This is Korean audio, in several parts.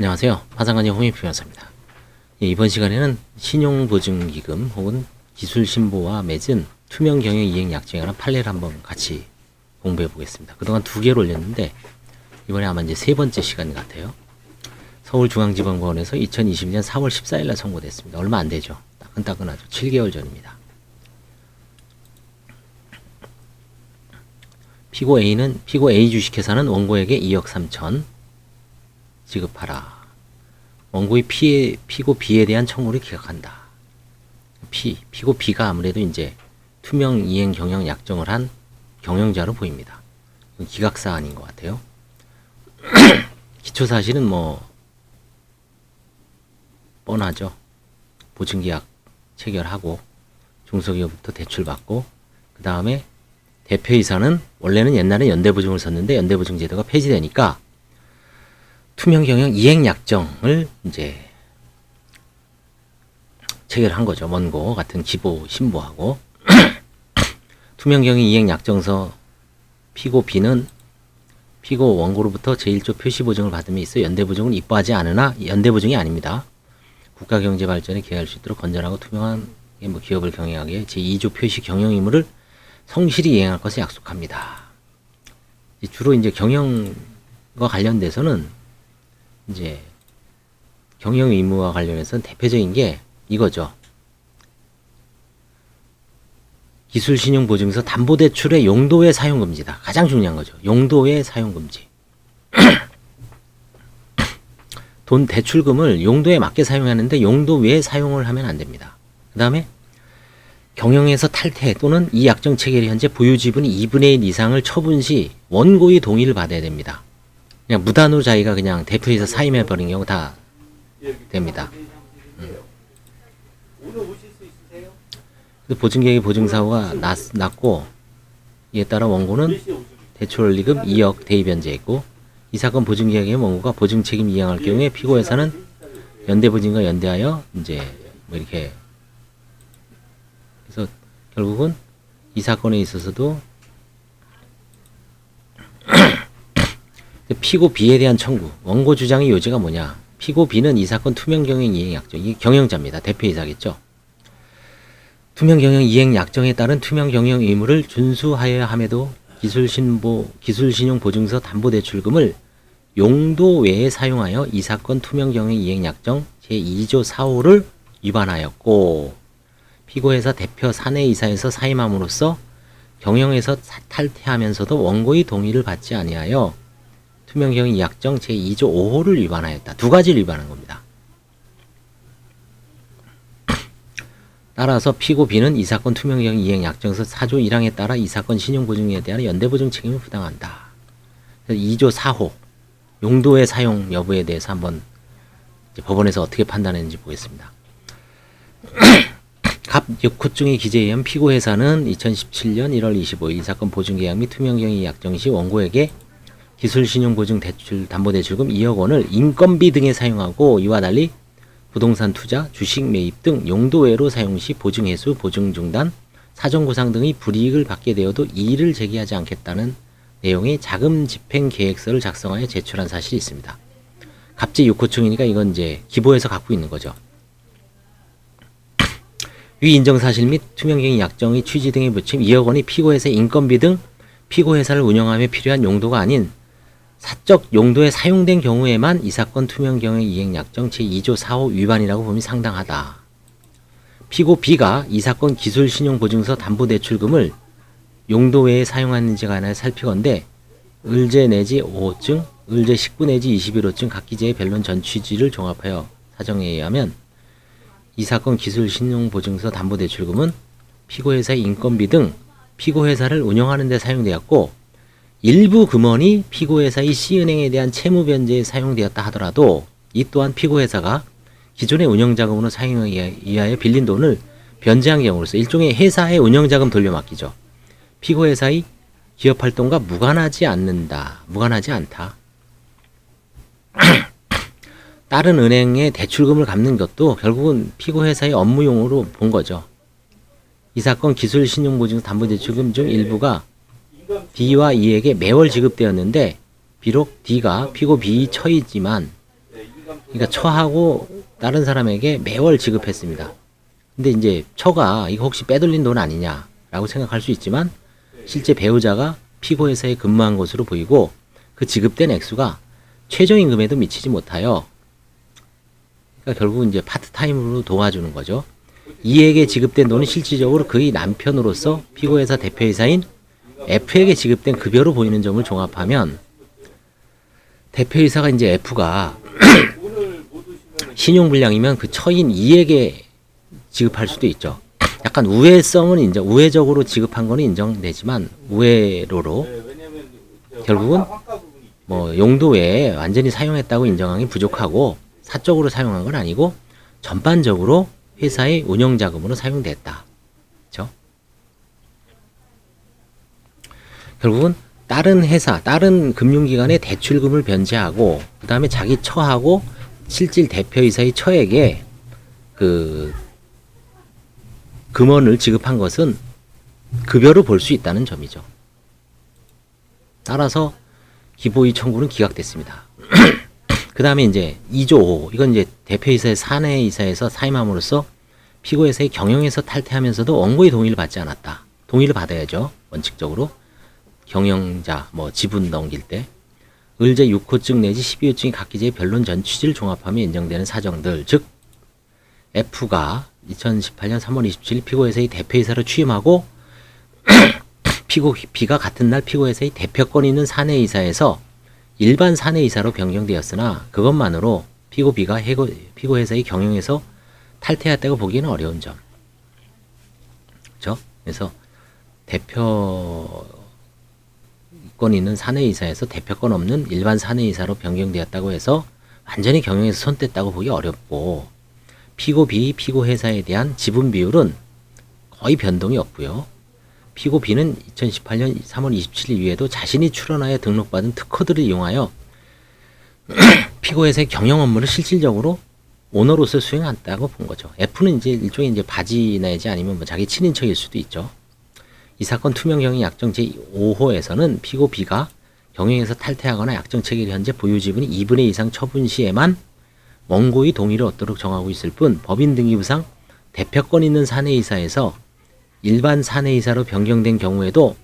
안녕하세요. 화상관계 홍익표 변호사입니다. 이번 시간에는 신용보증기금 혹은 기술신보와 맺은 투명경영이행약정에 관한 판례를 한번 같이 공부해 보겠습니다. 그동안 2개를 올렸는데 이번에 아마 이제 3번째 시간 같아요. 서울중앙지방법원에서 2020년 4월 14일날 선고됐습니다. 얼마 안 되죠. 따끈따끈하죠. 7개월 전입니다. 피고 A 주식회사는 원고에게 2억 3천 지급하라. 원고의 피고 B에 대한 청구를 기각한다. 피고 B가 아무래도 이제 투명 이행 경영 약정을 한 경영자로 보입니다. 기각 사안인 것 같아요. 기초 사실은 뭐 뻔하죠. 보증계약 체결하고 중소기업부터 대출 받고 그 다음에 대표이사는 원래는 옛날에 연대보증을 썼는데 연대보증제도가 폐지되니까 투명경영 이행약정을 이제 체결한 거죠. 원고 같은 기보 신보하고 투명경영 이행약정서 피고 B는 피고 원고로부터 제1조 표시보증을 받음에 있어 연대보증을 입부하지 않으나 연대보증이 아닙니다. 국가경제발전에 기여할 수 있도록 건전하고 투명한 기업을 경영하기에 제2조 표시 경영 의무를 성실히 이행할 것을 약속합니다. 주로 이제 경영과 관련돼서는 이제 경영 의무와 관련해서는 대표적인 게 이거죠. 기술신용보증서 담보대출의 용도의 사용금지다. 가장 중요한 거죠. 용도의 사용금지. 돈 대출금을 용도에 맞게 사용하는데 용도 외에 사용을 하면 안 됩니다. 그 다음에 경영에서 탈퇴 또는 이 약정 체결이 현재 보유 지분이 2분의 1 이상을 처분 시 원고의 동의를 받아야 됩니다. 그냥 무단으로 자기가 그냥 대표에서 사임해 버린 경우 다 됩니다. 보증계획 보증사고가 났고 이에 따라 원고는 대출원리금 2억 대입 변제했고 이 사건 보증계약의 원고가 보증책임 이행할 경우에 피고회사는 연대보증과 연대하여 이제 뭐 이렇게 그래서 결국은 이 사건에 있어서도 피고 B에 대한 청구 원고 주장의 요지가 뭐냐. 피고 B는 이 사건 투명경영 이행약정 이게 경영자입니다. 대표이사겠죠. 투명경영 이행약정에 따른 투명경영 의무를 준수하여야 함에도 기술신용보증서 담보대출금을 용도 외에 사용하여 이 사건 투명경영 이행약정 제2조 4호를 위반하였고 피고회사 대표 사내이사에서 사임함으로써 경영에서 탈퇴하면서도 원고의 동의를 받지 아니하여 투명경영 약정 제2조 5호를 위반하였다. 2가지를 위반한 겁니다. 따라서 피고 B는 이 사건 투명경영 이행약정서 4조 1항에 따라 이 사건 신용보증에 대한 연대보증 책임을 부담한다. 2조 4호 용도의 사용 여부에 대해서 한번 법원에서 어떻게 판단했는지 보겠습니다. 갑 6호 중의 기재에 의하면 피고회사는 2017년 1월 25일 이 사건 보증계약 및 투명경영 약정 시 원고에게 기술신용보증 대출 담보대출금 2억 원을 인건비 등에 사용하고 이와 달리 부동산 투자, 주식 매입 등 용도 외로 사용 시 보증해수, 보증중단, 사정구상 등의 불이익을 받게 되어도 이의를 제기하지 않겠다는 내용의 자금 집행 계획서를 작성하여 제출한 사실이 있습니다. 갑제 6호층이니까 이건 이제 기보에서 갖고 있는 거죠. 위 인정사실 및 투명경영 약정의 취지 등에 붙임 2억 원이 피고회사 인건비 등 피고회사를 운영하며 필요한 용도가 아닌 사적 용도에 사용된 경우에만 이 사건 투명경영 이행약정 제2조 4호 위반이라고 보면 상당하다. 피고 B가 이 사건 기술신용보증서 담보대출금을 용도 외에 사용하는지가 하나 살피건대 을제 내지 5호증, 을제 19 내지 21호증 각 기재의 변론 전 취지를 종합하여 사정에 의하면 이 사건 기술신용보증서 담보대출금은 피고회사의 인건비 등 피고회사를 운영하는 데 사용되었고 일부 금원이 피고회사의 C은행에 대한 채무변제에 사용되었다 하더라도 이 또한 피고회사가 기존의 운영자금으로 사용하기 위하여 빌린 돈을 변제한 경우로서 일종의 회사의 운영자금 돌려막기죠. 피고회사의 기업활동과 무관하지 않다. 다른 은행에 대출금을 갚는 것도 결국은 피고회사의 업무용으로 본 거죠. 이 사건 기술신용보증 담보대출금 중 일부가 D와 E에게 매월 지급되었는데 비록 D가 피고 B 처이지만 그러니까 처하고 다른 사람에게 매월 지급했습니다. 근데 이제 처가 이거 혹시 빼돌린 돈 아니냐라고 생각할 수 있지만 실제 배우자가 피고회사에 근무한 것으로 보이고 그 지급된 액수가 최저임금에도 미치지 못하여 그러니까 결국 이제 파트타임으로 도와주는 거죠. 이에게 지급된 돈은 실질적으로 그의 남편으로서 피고회사 대표이사인 F에게 지급된 급여로 보이는 점을 종합하면 대표이사가 이제 F가 신용불량이면 그 처인 E에게 지급할 수도 있죠. 약간 우회성은 우회적으로 지급한 거는 인정되지만 우회로로 결국은 뭐 용도 외에 완전히 사용했다고 인정하기 부족하고 사적으로 사용한 건 아니고 전반적으로 회사의 운영자금으로 사용됐다. 그렇죠? 결국은 다른 회사, 다른 금융기관의 대출금을 변제하고 그 다음에 자기 처하고 실질 대표이사의 처에게 그 금원을 지급한 것은 급여로 볼 수 있다는 점이죠. 따라서 기보의 청구는 기각됐습니다. 그 다음에 이제 2조 5. 이건 이제 대표이사의 사내이사에서 사임함으로써 피고회사의 경영에서 탈퇴하면서도 원고의 동의를 받지 않았다. 동의를 받아야죠. 원칙적으로. 경영자, 뭐 지분 넘길 때. 을제 6호증 내지 12호증이 각 기재의 변론 전 취지를 종합하며 인정되는 사정들. 즉, F가 2018년 3월 27일 피고회사의 대표이사로 취임하고 피고 B가 같은 날 피고회사의 대표권 있는 사내이사에서 일반 사내이사로 변경되었으나 그것만으로 피고 B가 피고회사의 경영에서 탈퇴했다고 보기에는 어려운 점. 그렇죠? 그래서 대표권 있는 사내이사에서 대표권 없는 일반 사내이사로 변경되었다고 해서 완전히 경영에서 손 뗐다고 보기 어렵고 피고 B, 피고 회사에 대한 지분 비율은 거의 변동이 없고요. 피고 B는 2018년 3월 27일 이후에도 자신이 출원하여 등록받은 특허들을 이용하여 피고 회사의 경영 업무를 실질적으로 오너로서 수행한다고 본 거죠. F는 이제 일종의 이제 바지 내지 아니면 뭐 자기 친인척일 수도 있죠. 이 사건 투명경영 약정 제5호에서는 피고 B가 경영에서 탈퇴하거나 약정 체결 현재 보유 지분이 2분의 2 이상 처분 시에만 원고의 동의를 얻도록 정하고 있을 뿐 법인 등기부상 대표권 있는 사내이사에서 일반 사내이사로 변경된 경우에도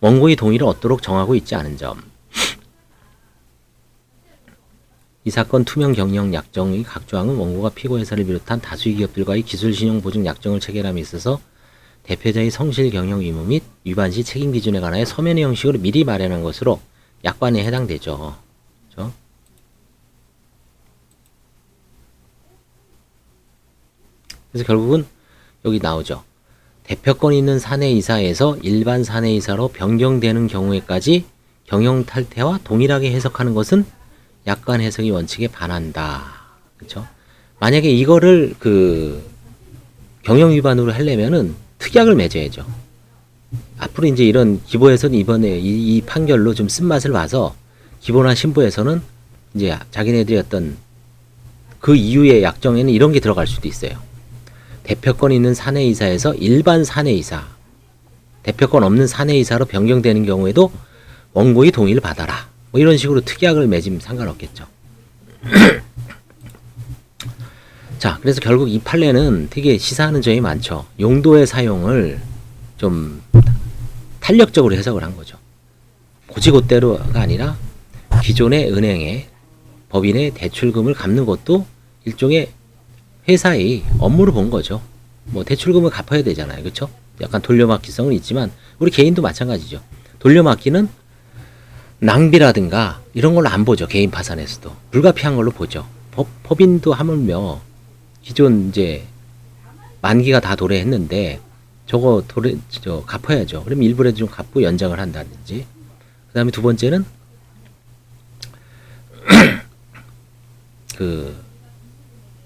원고의 동의를 얻도록 정하고 있지 않은 점. 이 사건 투명 경영 약정의 각 조항은 원고가 피고회사를 비롯한 다수의 기업들과의 기술신용보증 약정을 체결함에 있어서 대표자의 성실 경영 의무 및 위반 시 책임 기준에 관하여 서면의 형식으로 미리 마련한 것으로 약관에 해당되죠. 그렇죠? 그래서 결국은 여기 나오죠. 대표권 있는 사내이사에서 일반 사내이사로 변경되는 경우에까지 경영 탈퇴와 동일하게 해석하는 것은 약관 해석의 원칙에 반한다. 그렇죠? 만약에 이거를 그 경영 위반으로 하려면은 특약을 맺어야죠. 앞으로 이제 이런 기보에서는 이번에 이 판결로 좀 쓴맛을 봐서 기보나 신보에서는 이제 자기네들이 어떤 그 이후의 약정에는 이런 게 들어갈 수도 있어요. 대표권 있는 사내이사에서 일반 사내이사, 대표권 없는 사내이사로 변경되는 경우에도 원고의 동의를 받아라. 뭐 이런 식으로 특약을 맺으면 상관없겠죠. 자, 그래서 결국 이 판례는 되게 시사하는 점이 많죠. 용도의 사용을 좀 탄력적으로 해석을 한 거죠. 고지고대로가 아니라 기존의 은행에 법인의 대출금을 갚는 것도 일종의 회사의 업무를 본 거죠. 뭐 대출금을 갚아야 되잖아요. 그렇죠? 약간 돌려막기성은 있지만 우리 개인도 마찬가지죠. 돌려막기는 낭비라든가 이런 걸로 안 보죠. 개인 파산에서도. 불가피한 걸로 보죠. 법인도 하물며 기존 이제 만기가 다 도래했는데 저거 갚아야죠. 그럼 일부라도 좀 갚고 연장을 한다든지. 그 다음에 두 번째는 그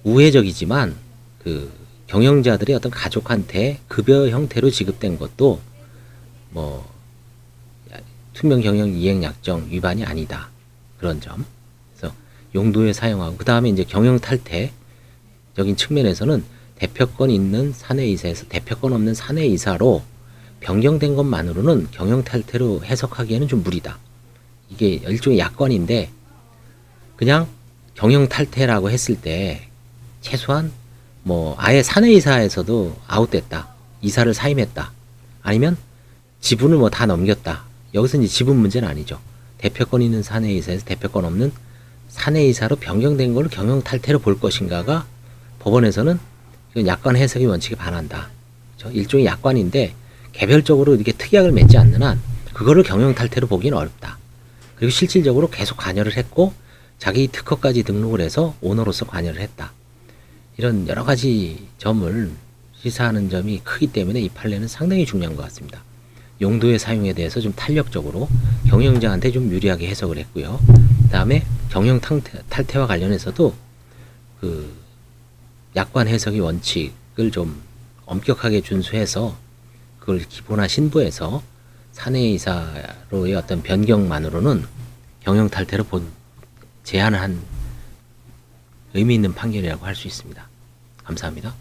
우회적이지만 그 경영자들의 어떤 가족한테 급여 형태로 지급된 것도 뭐 투명 경영 이행 약정 위반이 아니다. 그런 점. 그래서 용도에 사용하고 그 다음에 이제 경영 탈퇴적인 측면에서는 대표권 있는 사내이사에서 대표권 없는 사내이사로 변경된 것만으로는 경영 탈퇴로 해석하기에는 좀 무리다. 이게 일종의 약관인데 그냥 경영 탈퇴라고 했을 때 최소한 뭐 아예 사내이사에서도 아웃됐다, 이사를 사임했다, 아니면 지분을 뭐 다 넘겼다. 여기서 이제 지분 문제는 아니죠. 대표권 있는 사내이사에서 대표권 없는 사내이사로 변경된 걸 경영 탈퇴로 볼 것인가가 법원에서는 약관 해석의 원칙에 반한다. 그렇죠? 일종의 약관인데 개별적으로 이렇게 특약을 맺지 않는 한 그거를 경영 탈퇴로 보기는 어렵다. 그리고 실질적으로 계속 관여를 했고 자기 특허까지 등록을 해서 오너로서 관여를 했다. 이런 여러 가지 점을 시사하는 점이 크기 때문에 이 판례는 상당히 중요한 것 같습니다. 용도의 사용에 대해서 좀 탄력적으로 경영자한테 좀 유리하게 해석을 했고요. 그 다음에 경영 탈퇴와 관련해서도 그 약관 해석의 원칙을 좀 엄격하게 준수해서 그걸 기본화 신부해서 사내이사로의 어떤 변경만으로는 경영 탈퇴로 제한한 의미 있는 판결이라고 할 수 있습니다. 감사합니다.